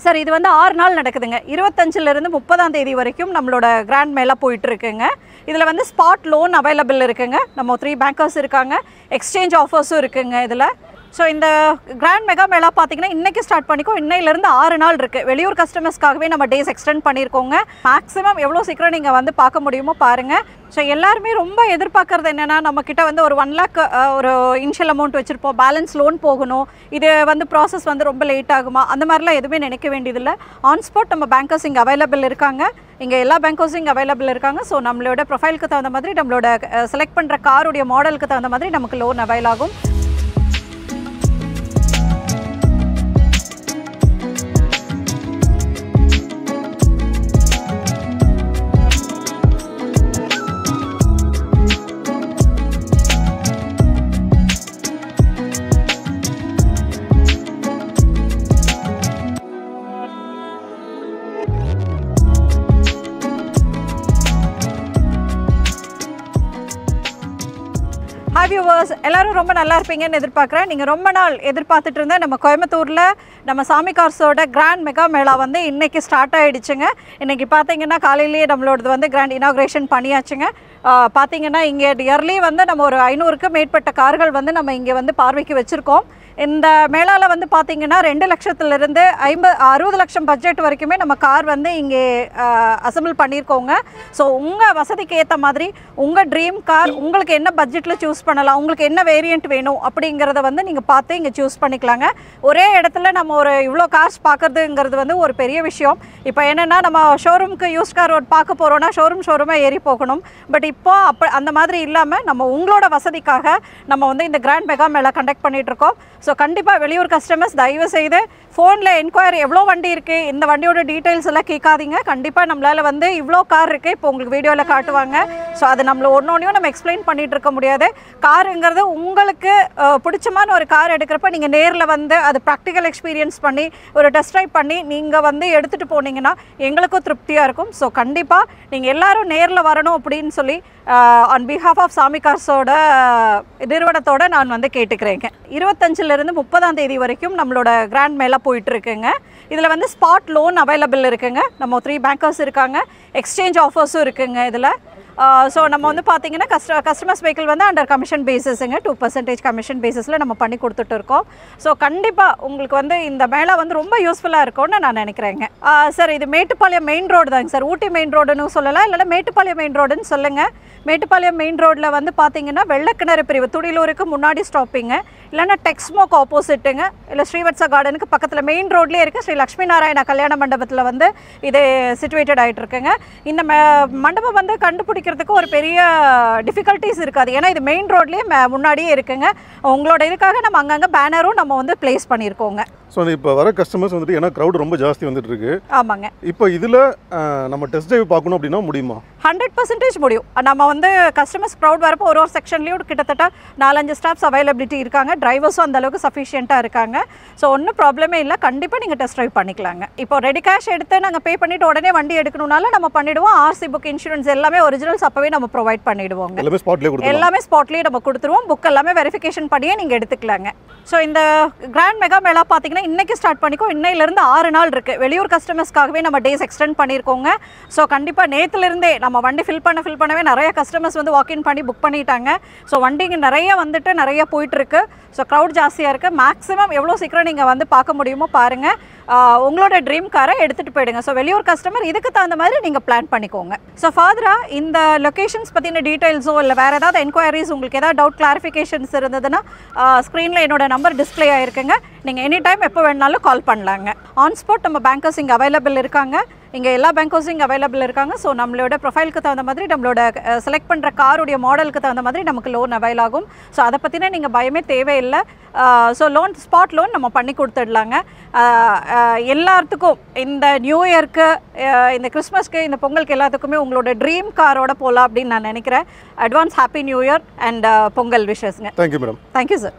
Sir இது வந்து 6 நாள் நடக்குதுங்க. 25லிருந்து 30ஆம் தேதி வரைக்கும் நம்மளோட கிராண்ட் மேலா போயிட்டு இருக்குங்க. இதில் வந்து ஸ்பாட் லோன் அவைலபிள் இருக்குங்க. நம்ம 3 பேங்கர்ஸ் இருக்காங்க. எக்ஸ்சேஞ்ச் ஆஃபர்ஸும் இருக்குங்க இதில். ஸோ இந்த கிராண்ட் மெகா மேலா பார்த்தீங்கன்னா இன்றைக்கி ஸ்டார்ட் பண்ணிக்கோ, இன்னையிலேருந்து 6 நாள் இருக்குது. வெளியூர் கஸ்டமர்ஸ்க்காகவே நம்ம டேஸ் எக்ஸ்டெண்ட் பண்ணியிருக்கோங்க. மேக்ஸிமம் எவ்வளோ சீக்கிரம் நீங்கள் வந்து பார்க்க முடியுமோ பாருங்கள். ஸோ எல்லாருமே ரொம்ப எதிர்பார்க்குறது என்னென்னா, நம்மக்கிட்ட வந்து ஒரு 1 lakh ஒரு இனிஷியல் அமௌண்ட் வச்சுருப்போம், பேலன்ஸ் லோன் போகணும், இது வந்து ப்ராசஸ் வந்து ரொம்ப லேட் ஆகுமா, அந்த மாதிரிலாம் எதுவுமே நினைக்க வேண்டியதில்லை. ஆன் ஸ்பாட் நம்ம பேங்கர்ஸ் இங்கே அவைலபிள் இருக்காங்க. இங்கே எல்லா பேங்கர்ஸும் இங்கே அவைலபிள் இருக்காங்க. ஸோ நம்மளோட ப்ரொஃபைலுக்கு தகுந்த மாதிரி, நம்மளோட செலக்ட் பண்ணுற காருடைய மாடலுக்கு தகுந்த மாதிரி நமக்கு லோன் அவைல் ஆகும். ஹாய் வியூவர்ஸ், எல்லோரும் ரொம்ப நல்லா இருப்பீங்கன்னு எதிர்பார்க்குறேன். நீங்கள் ரொம்ப நாள் எதிர்பார்த்துட்டு இருந்த நம்ம கோயம்புத்தூரில் நம்ம சாமி கார்ஸோட கிராண்ட் மெகா மேளா வந்து இன்றைக்கி ஸ்டார்ட் ஆகிடுச்சுங்க. இன்றைக்கி பார்த்தீங்கன்னா காலையிலேயே நம்மளோடது வந்து கிராண்ட் இனாக்ரேஷன் பண்ணியாச்சுங்க. பார்த்தீங்கன்னா இங்கே இயர்லி வந்து நம்ம ஒரு 500க்கு மேற்பட்ட கார்கள் வந்து நம்ம இங்கே வந்து பார்வைக்கு வச்சுருக்கோம். இந்த மேளாவில் வந்து பார்த்திங்கன்னா 2 லட்சத்துலேருந்து 60 லட்சம் பட்ஜெட் வரைக்குமே நம்ம கார் வந்து இங்கே அசம்பிள் பண்ணியிருக்கோங்க. ஸோ உங்கள் வசதிக்கு ஏற்ற மாதிரி உங்கள் ட்ரீம் கார் உங்களுக்கு என்ன பட்ஜெட்டில் சூஸ் பண்ணலாம், உங்களுக்கு என்ன வேரியண்ட் வேணும் அப்படிங்கிறத வந்து நீங்கள் பார்த்து இங்கே சூஸ் பண்ணிக்கலாங்க. ஒரே இடத்துல நம்ம ஒரு இவ்வளோ கார்ஸ் பார்க்குறதுங்கிறது வந்து ஒரு பெரிய விஷயம். இப்போ என்னென்னா, நம்ம ஷோரூமுக்கு யூஸ் கார் பார்க்க போகிறோன்னா ஷோரூமாக ஏறி போகணும். பட் இப்போ அந்த மாதிரி இல்லாமல் நம்ம உங்களோட வசதிக்காக நம்ம வந்து இந்த கிராண்ட் மெகா மேளா கண்டக்ட் பண்ணிகிட்ருக்கோம். ஸோ கண்டிப்பாக வெளியூர் கஸ்டமர்ஸ் தயவு செய்து ஃபோனில் என்கொயரி எவ்வளோ வண்டி இருக்குது, இந்த வண்டியோட டீட்டெயில்ஸ் எல்லாம் கேட்காதீங்க. கண்டிப்பாக நம்மளால் வந்து இவ்வளோ கார் இருக்குது, இப்போ உங்களுக்கு வீடியோவில் காட்டுவாங்க. ஸோ அது நம்மளை ஒன்றொன்றையும் நம்ம எக்ஸ்பிளைன் பண்ணிகிட்டு இருக்க முடியாது. காருங்கிறது உங்களுக்கு பிடிச்சமான ஒரு கார் எடுக்கிறப்ப நீங்கள் நேரில் வந்து அது ப்ராக்டிக்கல் எக்ஸ்பீரியன்ஸ் பண்ணி ஒரு டெஸ்ட் ட்ரைவ் பண்ணி நீங்கள் வந்து எடுத்துகிட்டு போனீங்கன்னா எங்களுக்கும் திருப்தியாக இருக்கும். ஸோ கண்டிப்பாக நீங்கள் எல்லோரும் நேரில் வரணும் அப்படின்னு சொல்லி ஆன் பிஹாஃப் ஆஃப் சாமி கார்ஸோட நிறுவனத்தோடு நான் வந்து கேட்டுக்கிறேங்க. 25லிருந்து 30ஆம் தேதி வரைக்கும் நம்மளோட கிராண்ட் மேலா போயிட்டு இருக்குங்க. இதில் வந்து ஸ்பாட் லோன் அவைலபிள் இருக்குங்க. நம்ம 3 பேங்கர்ஸ் இருக்காங்க. எக்ஸ்சேஞ்ச் ஆஃபர்ஸும் இருக்குங்க இதில். ஸோ நம்ம வந்து பார்த்திங்கன்னா கஸ்டமர்ஸ் வெஹிக்கிள் வந்து அண்டர் கமிஷன் பேசிஸுங்க, 2% கமிஷன் பேசிஸில் நம்ம பண்ணி கொடுத்துட்டு இருக்கோம். ஸோ கண்டிப்பாக உங்களுக்கு வந்து இந்த மேளா வந்து ரொம்ப யூஸ்ஃபுல்லாக இருக்கும்னு நான் நினைக்கிறேங்க. சார் இது மேட்டுப்பாளையம் மெயின் ரோடு தாங்க சார். ஊட்டி மெயின் ரோடுன்னு சொல்லலாம், இல்லைனா மேட்டுப்பாளையம் மெயின் ரோடுன்னு சொல்லுங்கள். மேட்டுப்பாளையம் மெயின் ரோட்டில் வந்து பார்த்திங்கன்னா வெள்ளக்கிணறு பிரிவு துடிலூருக்கு முன்னாடி ஸ்டாப்பிங்க, இல்லைனா டெக்ஸ்மோக்கு ஆப்போசிட்டுங்க, இல்லை ஸ்ரீவத்சா கார்டனுக்கு பக்கத்தில் மெயின் ரோட்லேயே இருக்குது. ஸ்ரீ லக்ஷ்மி நாராயணா கல்யாண மண்டபத்தில் வந்து இது சிச்சுவேட்டட் ஆகிட்டு இருக்குங்க. இந்த மண்டபம் வந்து கண்டுபிடிக்கிறதுக்கு ஒரு பெரிய டிஃபிகல்ட்டிஸ் இருக்காது, ஏன்னா இது மெயின் ரோட்லேயே முன்னாடியே இருக்குங்க. உங்களோட இதுக்காக நம்ம அங்கங்கே பேனரும் நம்ம வந்து பிளேஸ் பண்ணியிருக்கோங்க. ஸோ இப்போ வர கஸ்டமர்ஸ் வந்துட்டு ஏன்னா க்ரௌட் ரொம்ப ஜாஸ்தி வந்துட்டு இருக்கு. ஆமாங்க. இப்போ இதில் நம்ம டெஸ்ட் ட்ரைவ் பார்க்கணும் அப்படின்னா முடியுமா? 100% முடியும். நம்ம வந்து கஸ்டமர்ஸ் க்ரௌட் வரப்போ ஒரு செக்ஷன்லேயும் கிட்டத்தட்ட 4-5 ஸ்டாஃப்ஸ் அவைலபிலிட்டி இருக்காங்க. டிரைவர்ஸும் அந்த அளவுக்கு சஃபிஷியண்ட்டாக இருக்காங்க. ஸோ ஒன்றும் ப்ராப்ளமே இல்லை. கண்டிப்பாக நீங்கள் டெஸ்ட் ட்ரைவ் பண்ணிக்கலாங்க. இப்போ ரெடி கேஷ் எடுத்து நாங்கள் பே பண்ணிவிட்டு உடனே வண்டி எடுக்கணும்னாலும் நம்ம பண்ணிவிடுவோம். ஆர்சி புக், இன்சூரன்ஸ் எல்லாமே ஒரிஜினல்ஸ் அப்போவே நம்ம ப்ரொவைட் பண்ணிவிடுவோங்க. எல்லாமே ஸ்பாட்லேயே நம்ம கொடுத்துருவோம். புக் எல்லாமே வெரிஃபிகேஷன் பண்ணியே நீங்கள் எடுத்துக்கலாங்க. ஸோ இந்த கிராண்ட் மெகா மேளா பார்த்தீங்கன்னா இன்றைக்கி ஸ்டார்ட் பண்ணிக்கோ, இன்னையிலேருந்து 6 நாள் இருக்குது. வெளியூர் கஸ்டமர்ஸ்க்காகவே நம்ம டேஸ் எக்ஸ்டெண்ட் பண்ணியிருக்கோங்க. ஸோ கண்டிப்பாக நேற்றுலேருந்தே நம்ம வண்டி ஃபில் பண்ணவே நிறைய கஸ்டமர்ஸ் வந்து வாக்இன் பண்ணி புக் பண்ணிட்டாங்க. ஸோ வண்டிங்க நிறைய வந்துட்டு நிறைய போயிட்டுருக்கு. ஸோ க்ரௌட் ஜாஸ்தியாக இருக்குது. மேக்ஸிமம் எவ்வளோ சீக்கிரம் நீங்கள் வந்து பார்க்க முடியுமோ பாருங்கள். உங்களோட ட்ரீம் காரை எடுத்துகிட்டு போயிடுங்க. ஸோ வெளியூர் கஸ்டமர் இதுக்கு தகுந்த மாதிரி நீங்கள் பிளான் பண்ணிக்கோங்க. ஸோ ஃபர்தராக இந்த லொக்கேஷன்ஸ் பற்றின டீட்டெயில்ஸோ இல்லை வேறு ஏதாவது என்கொயரிஸ், உங்களுக்கு ஏதாவது டவுட் கிளாரிஃபிகேஷன்ஸ் இருந்ததுன்னா ஸ்க்ரீனில் என்னோட நம்பர் டிஸ்பிளே ஆகிருக்குங்க. நீங்கள் எனி டைம் எப்போ வேணாலும் கால் பண்ணலாங்க. ஆன் ஸ்பாட் நம்ம பேங்கர்ஸ் இங்கே அவைலபிள் இருக்காங்க. இங்கே எல்லா பேங்கர்ஸும் இங்கே அவைலபிள் இருக்காங்க. ஸோ நம்மளோட ப்ரொஃபைலுக்கு தகுந்த மாதிரி, நம்மளோட செலக்ட் பண்ணுற காருடைய மாடலுக்கு தகுந்த மாதிரி நமக்கு லோன் அவைல் ஆகும். ஸோ அதை பற்றின நீங்கள் பயமே தேவையில்லை. ஸோ ஸ்பாட் லோன் நம்ம பண்ணி கொடுத்துடலாங்க. எல்லாத்துக்கும் இந்த நியூ இயர்க்கு, இந்த கிறிஸ்மஸ்க்கு, இந்த பொங்கலுக்கு எல்லாத்துக்குமே உங்களோட ட்ரீம் காரோட போகலாம் அப்படின்னு நான் நினைக்கிறேன். Advance happy new year and Pongal விஷஸ்ங்க. Thank you madam. Thank you sir.